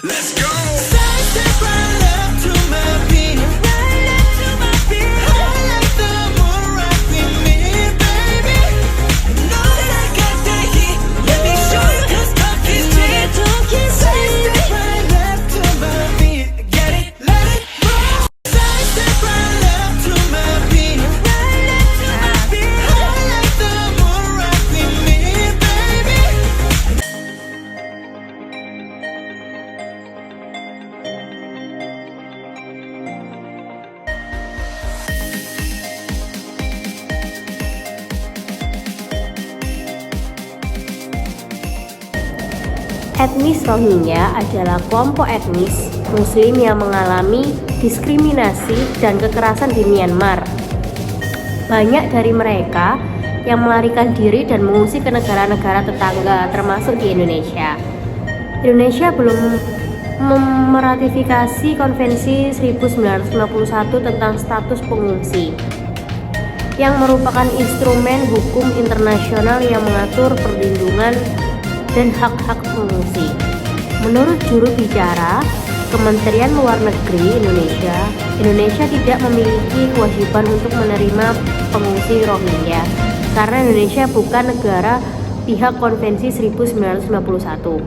Let's go. Side step right left to my beat. Right left to my beat. I let the moon rock with me, baby. I know that I got that heat. Let me show you 'cause tough is cheap. Side step right left to my beat. Get it, let it roll. Side step right left to my beat. Right left to my beat. I let the moon rock with me, baby. Etnis Rohingya adalah kelompok etnis Muslim yang mengalami diskriminasi dan kekerasan di Myanmar. Banyak dari mereka yang melarikan diri dan mengungsi ke negara-negara tetangga, termasuk di Indonesia. Indonesia belum meratifikasi Konvensi 1951 tentang status pengungsi, yang merupakan instrumen hukum internasional yang mengatur perlindungan dan hak-hak pengungsi. Menurut juru bicara Kementerian Luar Negeri Indonesia tidak memiliki kewajiban untuk menerima pengungsi Rohingya karena Indonesia bukan negara pihak Konvensi 1951.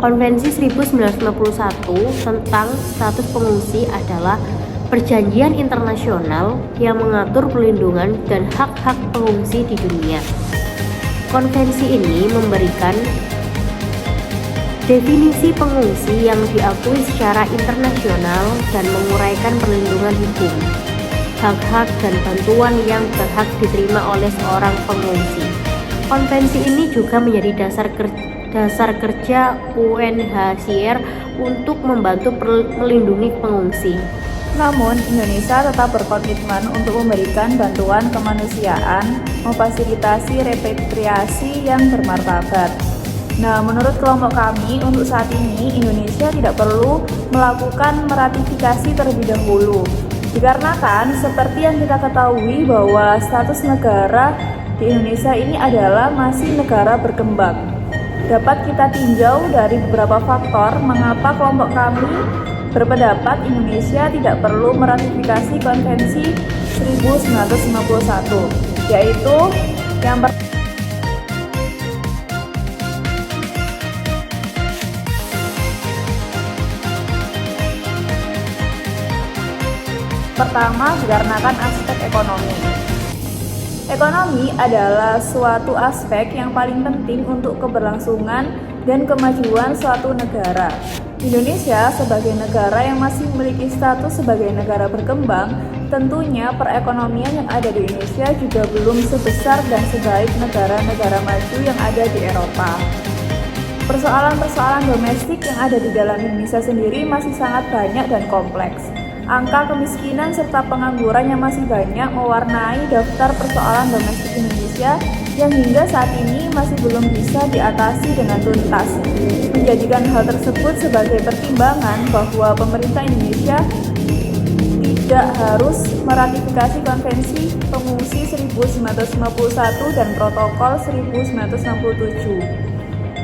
Konvensi 1951 tentang status pengungsi adalah perjanjian internasional yang mengatur perlindungan dan hak-hak pengungsi di dunia. Konvensi ini memberikan definisi pengungsi yang diakui secara internasional dan menguraikan perlindungan hukum, hak-hak dan bantuan yang berhak diterima oleh seorang pengungsi. Konvensi ini juga menjadi dasar kerja UNHCR untuk membantu melindungi pengungsi. Namun, Indonesia tetap berkomitmen untuk memberikan bantuan kemanusiaan, memfasilitasi repatriasi yang bermartabat. Nah, menurut kelompok kami, untuk saat ini Indonesia tidak perlu melakukan meratifikasi terlebih dahulu. Dikarenakan, seperti yang kita ketahui bahwa status negara di Indonesia ini adalah masih negara berkembang. Dapat kita tinjau dari beberapa faktor mengapa kelompok kami berpendapat Indonesia tidak perlu meratifikasi Konvensi 1951, yaitu yang pertama dikarenakan aspek ekonomi. Ekonomi adalah suatu aspek yang paling penting untuk keberlangsungan dan kemajuan suatu negara. Indonesia sebagai negara yang masih memiliki status sebagai negara berkembang, tentunya perekonomian yang ada di Indonesia juga belum sebesar dan sebaik negara-negara maju yang ada di Eropa. Persoalan-persoalan domestik yang ada di dalam Indonesia sendiri masih sangat banyak dan kompleks. Angka kemiskinan serta pengangguran yang masih banyak mewarnai daftar persoalan domestik Indonesia yang hingga saat ini masih belum bisa diatasi dengan tuntas. Menjadikan hal tersebut sebagai pertimbangan bahwa pemerintah Indonesia tidak harus meratifikasi Konvensi Pengungsi 1951 dan Protokol 1967.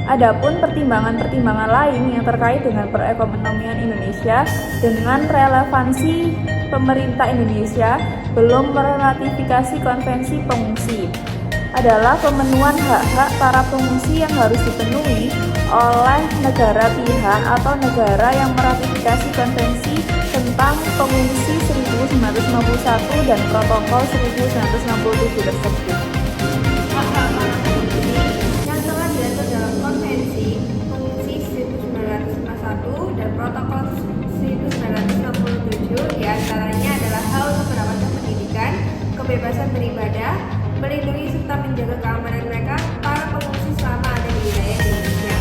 Adapun pertimbangan-pertimbangan lain yang terkait dengan perekonomian Indonesia dengan relevansi pemerintah Indonesia belum meratifikasi Konvensi Pengungsi adalah pemenuhan hak-hak para pengungsi yang harus dipenuhi oleh negara pihak atau negara yang meratifikasi Konvensi tentang Pengungsi 1951 dan Protokol 1967 tersebut. Hak-hak para pengungsi yang telah diatur dalam Konvensi Pengungsi 1951 dan Protokol 1967 diantaranya adalah hak untuk mendapatkan pendidikan, kebebasan beribadah, melindungi serta menjaga keamanan mereka para pengungsi selama ada di wilayah Indonesia.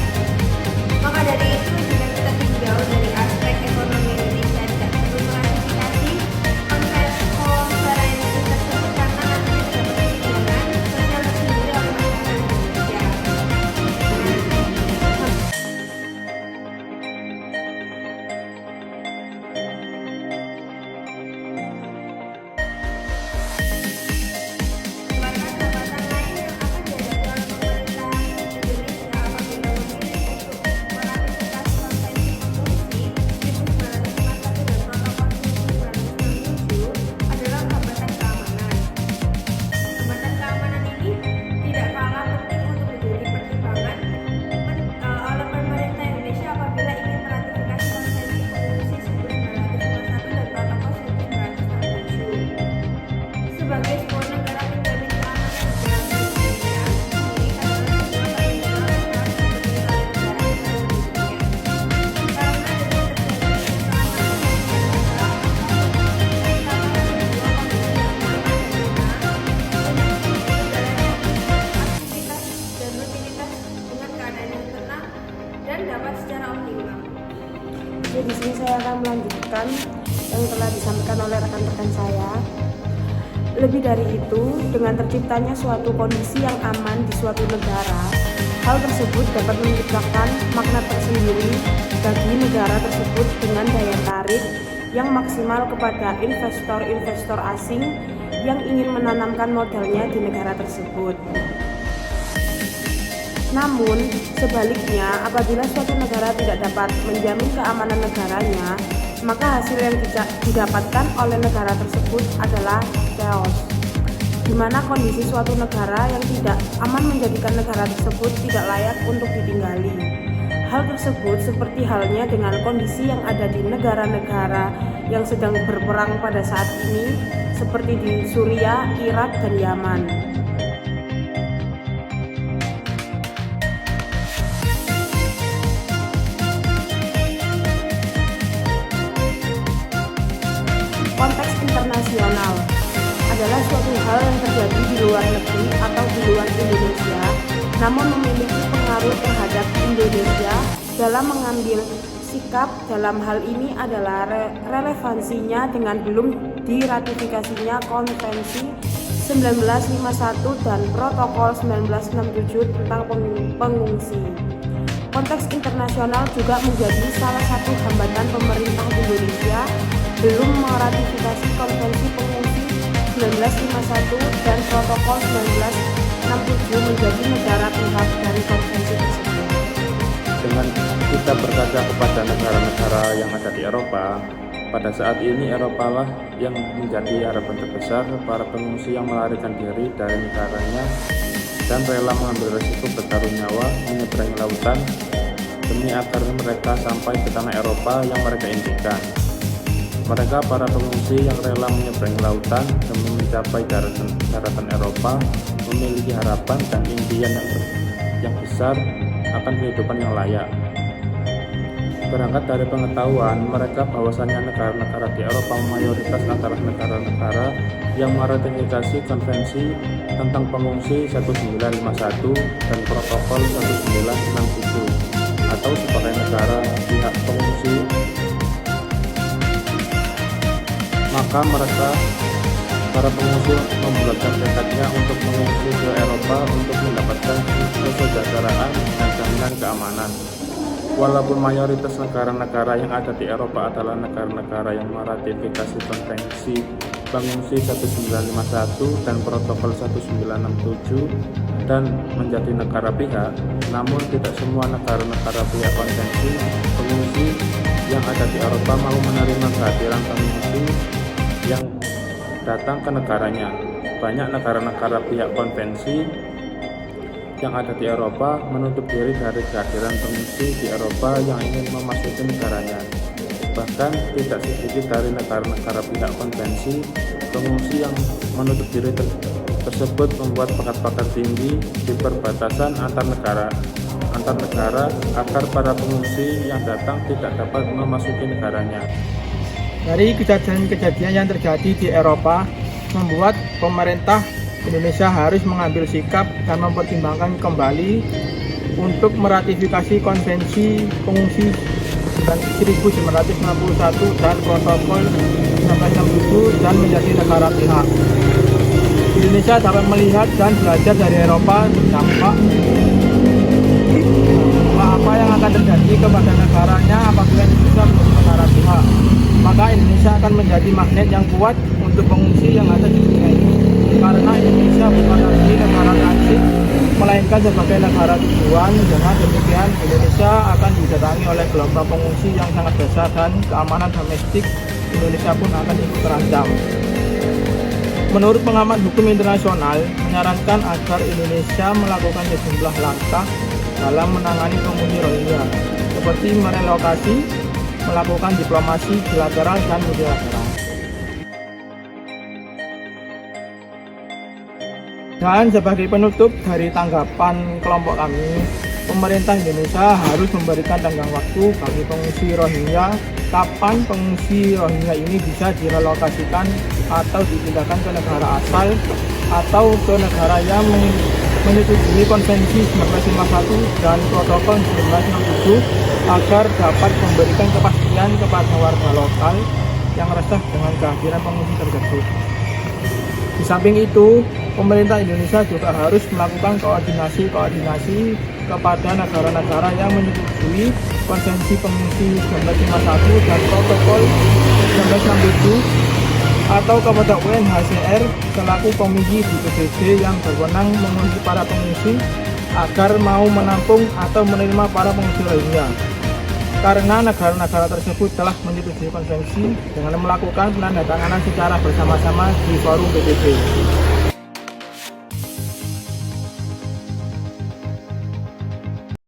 Maka dari itu, jika kita tinjau dari aspek ekonomi Indonesia tidak perlu meratifikasi konvensi tersebut karena nantinya terdapat kesenjangan sosial tersendiri oleh masyarakat Indonesia. Batas-batasan lain yang akan dihadapi oleh didapat secara optimal. Oke, di sini saya akan melanjutkan yang telah disampaikan oleh rekan-rekan saya. Lebih dari itu, dengan terciptanya suatu kondisi yang aman di suatu negara, hal tersebut dapat menciptakan makna tersendiri bagi negara tersebut dengan daya tarik yang maksimal kepada investor-investor asing yang ingin menanamkan modalnya di negara tersebut. Namun, sebaliknya, apabila suatu negara tidak dapat menjamin keamanan negaranya, maka hasil yang didapatkan oleh negara tersebut adalah chaos, di mana kondisi suatu negara yang tidak aman menjadikan negara tersebut tidak layak untuk ditinggali. Hal tersebut seperti halnya dengan kondisi yang ada di negara-negara yang sedang berperang pada saat ini, seperti di Suriah, Irak, dan Yaman. Konteks internasional adalah suatu hal yang terjadi di luar negeri atau di luar Indonesia, namun memiliki pengaruh terhadap Indonesia dalam mengambil sikap. Dalam hal ini adalah relevansinya dengan belum diratifikasinya Konvensi 1951 dan Protokol 1967 tentang pengungsi. Konteks internasional juga menjadi salah satu hambatan pemerintah Indonesia belum meratifikasi Konvensi Pengungsi 1951 dan Protokol 1967 menjadi negara pihak dari konvensi tersebut. Dengan kita berkaca kepada negara-negara yang ada di Eropa, pada saat ini Eropa lah yang menjadi harapan terbesar para pengungsi yang melarikan diri dari negaranya dan rela mengambil resiko bertaruh nyawa menyeberangi lautan demi agar mereka sampai ke tanah Eropa yang mereka impikan. Mereka para pengungsi yang rela menyeberangi lautan demi mencapai daratan Eropa memiliki harapan dan impian yang besar akan kehidupan yang layak. Berangkat dari pengetahuan mereka bahwasannya negara-negara di Eropa mayoritas adalah negara-negara yang meratifikasi Konvensi tentang Pengungsi 1951 dan Protokol 1967 atau sebagai negara pihak pengungsi, maka mereka para pengungsi membulatkan tekadnya untuk mengungsi ke Eropa untuk mendapatkan kesejahteraan dan jaminan keamanan. Walaupun mayoritas negara-negara yang ada di Eropa adalah negara-negara yang meratifikasi Konvensi Pengungsi 1951 dan Protokol 1967 dan menjadi negara pihak, namun tidak semua negara-negara pihak Konvensi Pengungsi yang ada di Eropa mau menerima kehadiran pengungsi yang datang ke negaranya. Banyak negara-negara pihak konvensi yang ada di Eropa menutup diri dari kehadiran pengungsi di Eropa yang ingin memasuki negaranya. Bahkan tidak sedikit dari negara-negara pihak konvensi pengungsi yang menutup diri tersebut membuat pagar-pagar tinggi di perbatasan antar negara agar para pengungsi yang datang tidak dapat memasuki negaranya. Dari kejadian-kejadian yang terjadi di Eropa membuat pemerintah Indonesia harus mengambil sikap dan mempertimbangkan kembali untuk meratifikasi Konvensi Pengungsi 1951 dan Protokol 1967 dan menjadi negara pihak. Indonesia dapat melihat dan belajar dari Eropa dampak apa yang akan terjadi kepada negaranya apabila Indonesia menjadi negara pihak. Maka Indonesia akan menjadi magnet yang kuat untuk pengungsi yang ada di dunia ini. Karena Indonesia bukan lagi negara transit, melainkan sebagai negara tujuan. Dengan demikian, Indonesia akan didatangi oleh gelombang pengungsi yang sangat besar dan keamanan domestik Indonesia pun akan ikut terancam. Menurut pengamat hukum internasional, menyarankan agar Indonesia melakukan sejumlah langkah dalam menangani pengungsi Rohingya, seperti merelokasi, melakukan diplomasi bilateral dan multilateral. Dan sebagai penutup dari tanggapan kelompok kami, pemerintah Indonesia harus memberikan tenggang waktu bagi pengungsi Rohingya kapan pengungsi Rohingya ini bisa direlokasikan atau dipindahkan ke negara asal atau ke negara yang menyetujui Konvensi 1951 dan Protokol 1967 agar dapat memberikan kepastian kepada warga lokal yang resah dengan kehadiran pengungsi tersebut. Di samping itu, pemerintah Indonesia juga harus melakukan koordinasi kepada negara-negara yang menyetujui Konvensi Pengungsi 1951 dan Protokol 1967 atau kepada UNHCR selaku komisi di PBB yang berwenang mengurusi para pengungsi agar mau menampung atau menerima para pengungsi lainnya. Karena negara-negara tersebut telah menyetujui konvensi dengan melakukan penandatanganan secara bersama-sama di forum PBB.